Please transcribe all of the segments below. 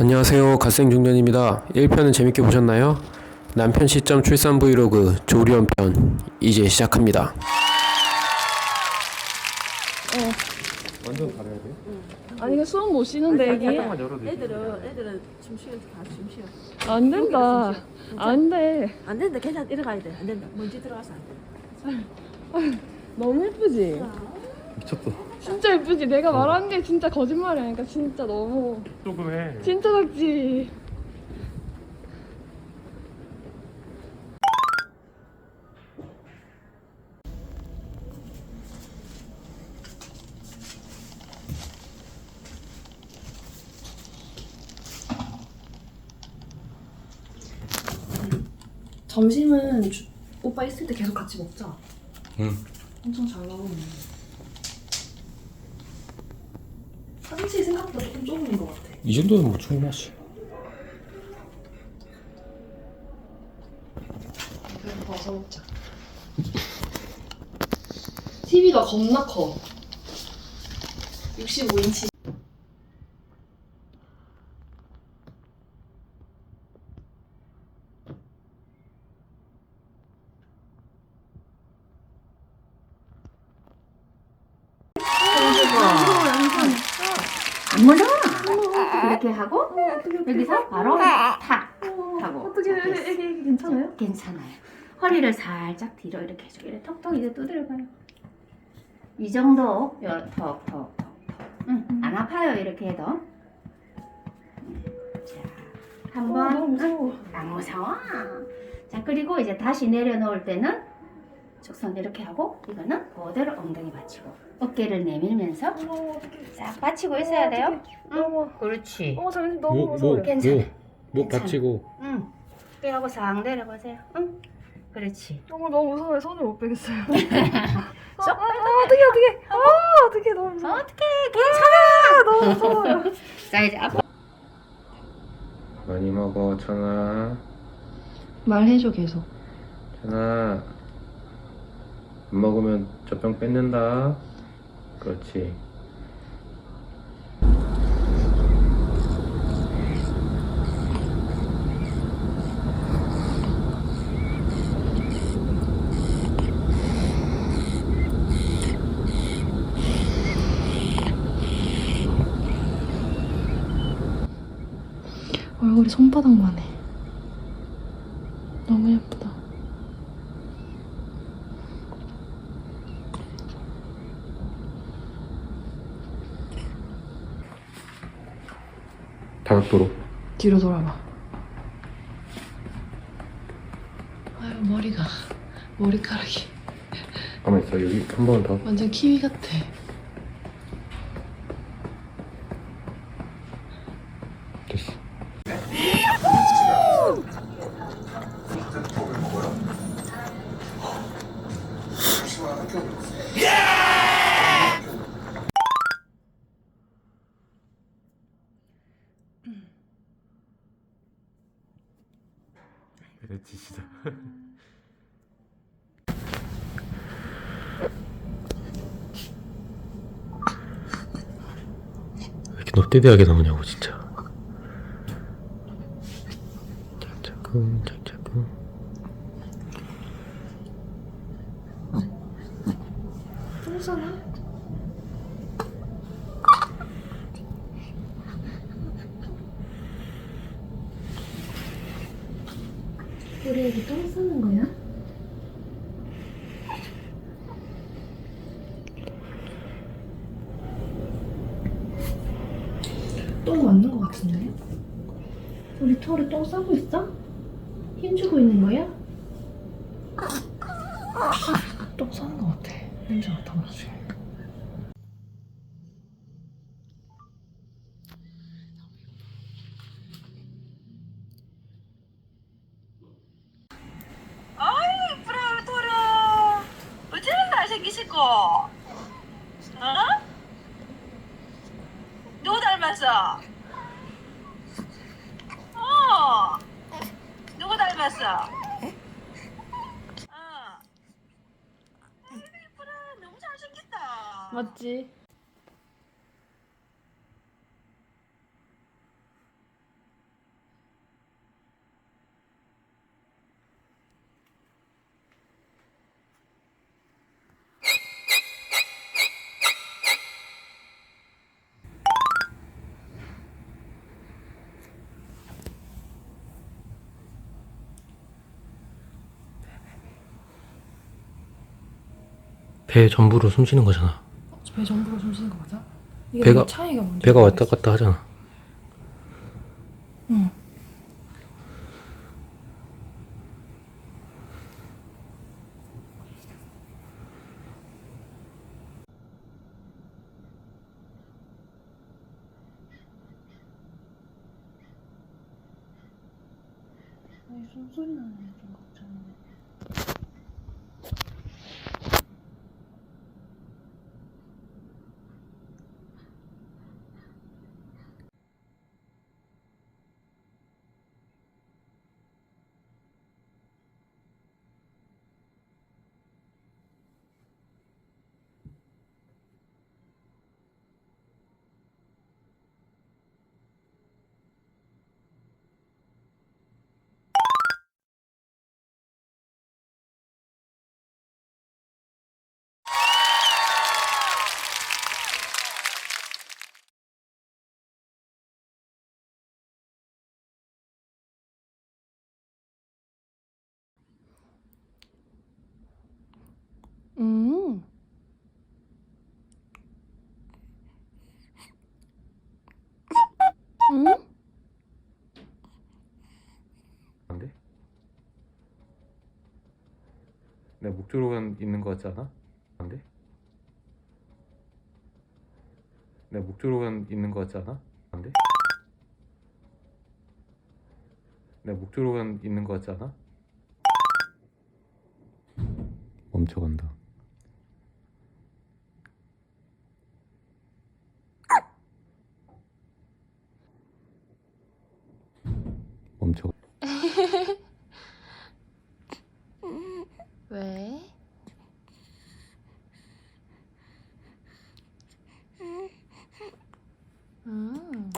안녕하세요. 갓생중년입니다. 1편은 재밌게 보셨나요? 남편 시점 출산 브이로그 조리원 편 이제 시작합니다. 완전 가려야 돼? 아니 이거 숨 못 쉬는데 애기 살짝만 열어도 돼. 애들은 숨 쉬어 다숨 쉬어. 안 된다. 안 돼. 안 된다. 괜찮아. 이래가야 돼. 안 된다. 먼지 들어가서 안 돼. 너무 예쁘지? 미쳤다. 진짜 예쁘지? 내가 말하는 게 진짜 거짓말이 아니까 진짜 너무 조금 해. 진짜 작지? 점심은 오빠 있을 때 계속 같이 먹자. 응. 엄청 잘 나오네. 화장실 생각보다 조금 좁은 것 같아. 이 정도면 뭐 충분하지. 그래서 벗어 먹자. TV가 겁나 커. 65인치. 안 물어. 이렇게 하고 여기서 바로 탁 하고. 어떻게 자, 됐어. 애기 괜찮아요? 괜찮아요. 허리를 살짝 뒤로 이렇게 해주고 이렇게 톡톡 이제 두드려봐요. 이 정도 톡톡톡톡. 안 아파요 이렇게 해도. 자, 한번 너무 무서워. 안 무서워. 자 그리고 이제 다시 내려놓을 때는 trực 손 이렇게 하고 이거는 그대로 엉덩이 받치고 어깨를 내밀면서 어떡해. 싹 받치고 있어야 돼요. 어머, 그렇지. 잠시 너무 무서워요. 괜찮아. 목 괜찮아. 받치고. 응. 빼하고 싹 내려보세요. 응. 그렇지. 너무 무서워요. 손을 못 빼겠어요. 쏙. 어떡해. 너무 무서워. 어떻게 괜찮아. 너무 무서워요. 자 이제 앞. 많이 먹어, 천아. 말해줘 계속. 천아. 안 먹으면 젖병 뺏는다. 그렇지. 얼굴이 손바닥만 해. 너무 예쁘다. 다각도로. 뒤로 돌아봐. 아유 머리카락이 가만 있어. 여기 한 번 더. 완전 키위 같아. 됐어. 그렇지, 진짜. 왜 이렇게 넙대대하게 나오냐고, 진짜. 짝짝꿍, 짝짝꿍. 똥싸나? 우리 애기 똥 싸는 거야? 똥 맞는 거 같은데? 우리 털에 똥 싸고 있어? 힘주고 있는 거야? 똥 싸는 거 같아. 냄새 맡아보지. 어찌는 잘생기시고, 어? 누구 닮았어? 누구 닮았어? 이쁘다. 너무 잘생겼다. 맞지? 배 전부로 숨 쉬는 거잖아. 배 전부로 숨 쉬는 거 맞아? 이게 배가- 되게 차이가 뭔지 배가 왔다 모르겠어. 갔다 하잖아. 응. 아니 숨소리 나네 좀 걱정이네. 음. 음? 안 돼? 내가 목조로만 있는 거 같지 않아? 안 돼? 내가 목조로만 있는 거 같지 않아? 안 돼? 내가 목조로만 있는 거 같지 않아? 멈춰간다. 멈춰. 왜? 음.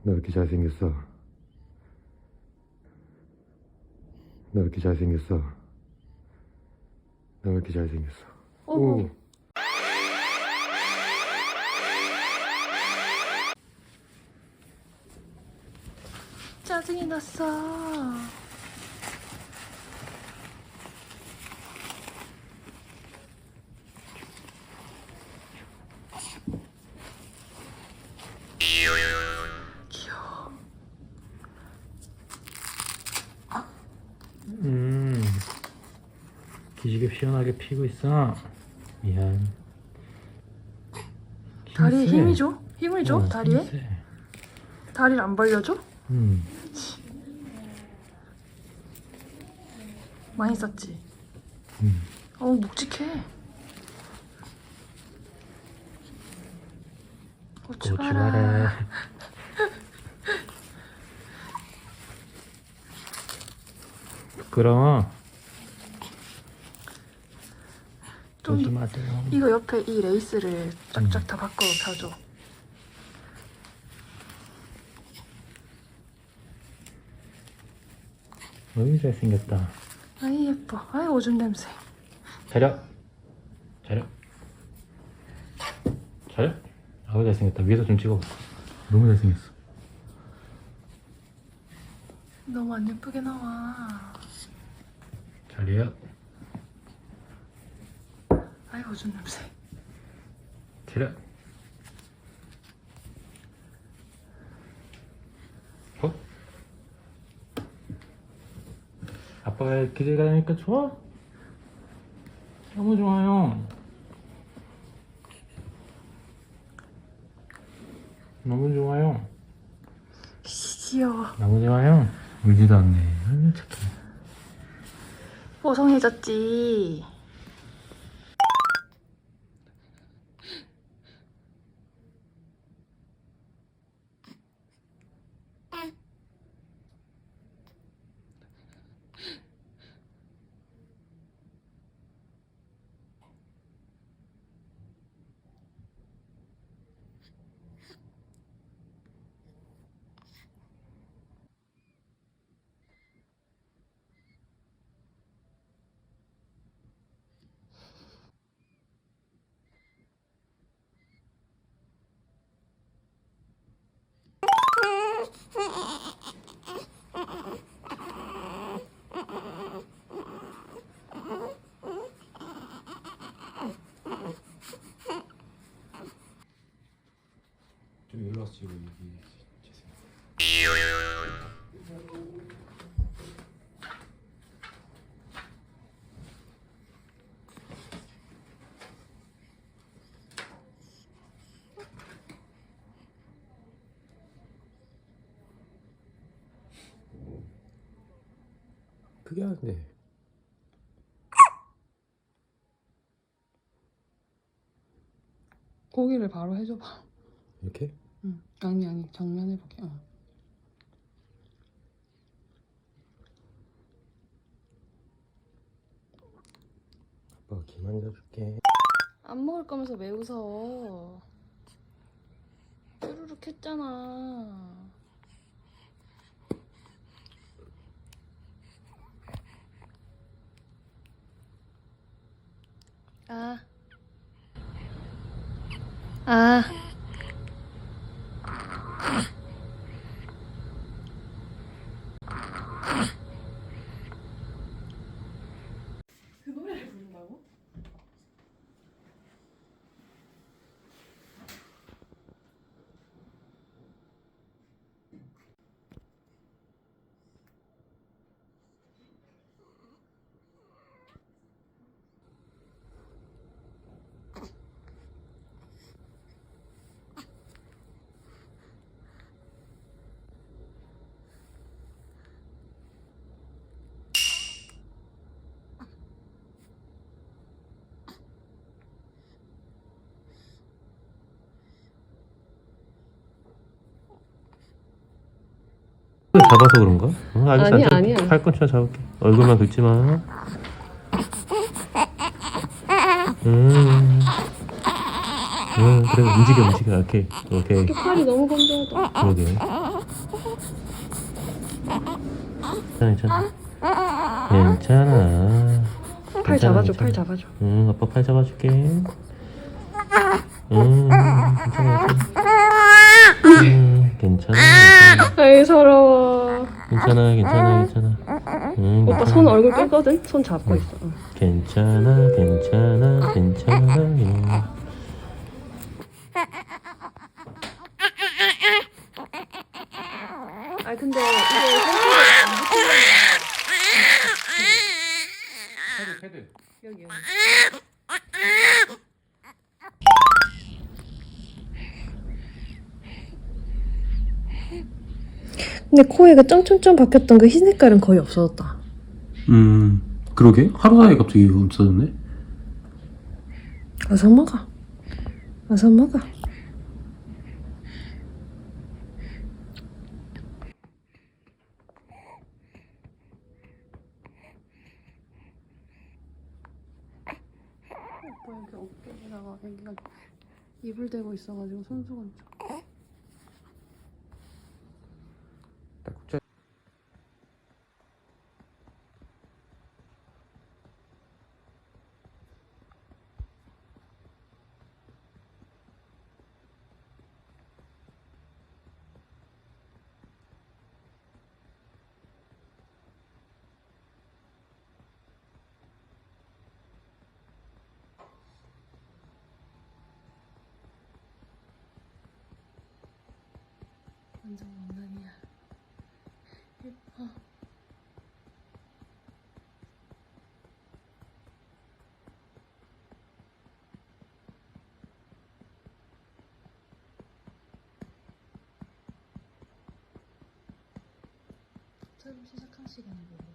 너 왜 이렇게 잘생겼어? 너 왜 이렇게 잘생겼어? 너 왜 이렇게 잘생겼어? 오. 짜증이 났어. 귀여워. 기지개 시원하게 피고 있어. 미안. 다리에 힘세. 힘이 줘? 힘을 줘? 어, 다리에? 힘세. 다리를 안 벌려줘? 많이 썼지? 묵직해. 고추 봐라. 고추가래. 부끄러워. 좀 오지 마세요. 이거 옆에 이 레이스를 쫙쫙 다 바꿔 펴줘. 너무 잘생겼다. 아이 예뻐. 아이 오줌 냄새. 차려. 차려. 차려. 아우 잘생겼다. 위에서 좀 찍어봐. 너무 잘생겼어. 너무 안 예쁘게 나와. 차려. 아이 오줌 냄새. 차려. 어? 아빠가 길을 가니까 좋아? 너무 좋아요. 너무 좋아요. 귀여워. 너무 좋아요. 울지도 않네. 아유, 착해. 뽀송해졌지. 크게 하는데. 고기를 바로 해줘봐. 이렇게? 응. 아니 정면 해볼게. 어. 아빠가 김 만져줄게. 안 먹을 거면서 왜 웃어? 쭈루룩 했잖아. 아. 아. 그 노래를 부른다고? 잡아서 그런가? 알겠어. 아니야, 알겠어. 아니야. 팔꿈치만 잡을게. 얼굴만 긁지 마. 그래 움직여. 오케이. 팔이 너무 건조하다. 그러게. 괜찮아. 팔 잡아줘, 팔 잡아줘. 아빠 팔 잡아줄게. 괜찮아. 아이 서러워. 괜찮아. 오빠 손 얼굴 끄거든? 손 잡고 있어. 응. 괜찮아. 아 근데 이게 손톱을 안 패드. 여기. 근데 코에 그 점점점 박혔던 그 흰 색깔은 거의 없어졌다. 그러게? 하루 사이에 갑자기 없어졌네? 어서 먹어. 오빠 여기 어깨에다가 애기가 입을 대고 있어가지고 손수건 좀. 완전 원단이야. 예뻐. 촬영 시작한 시간이고.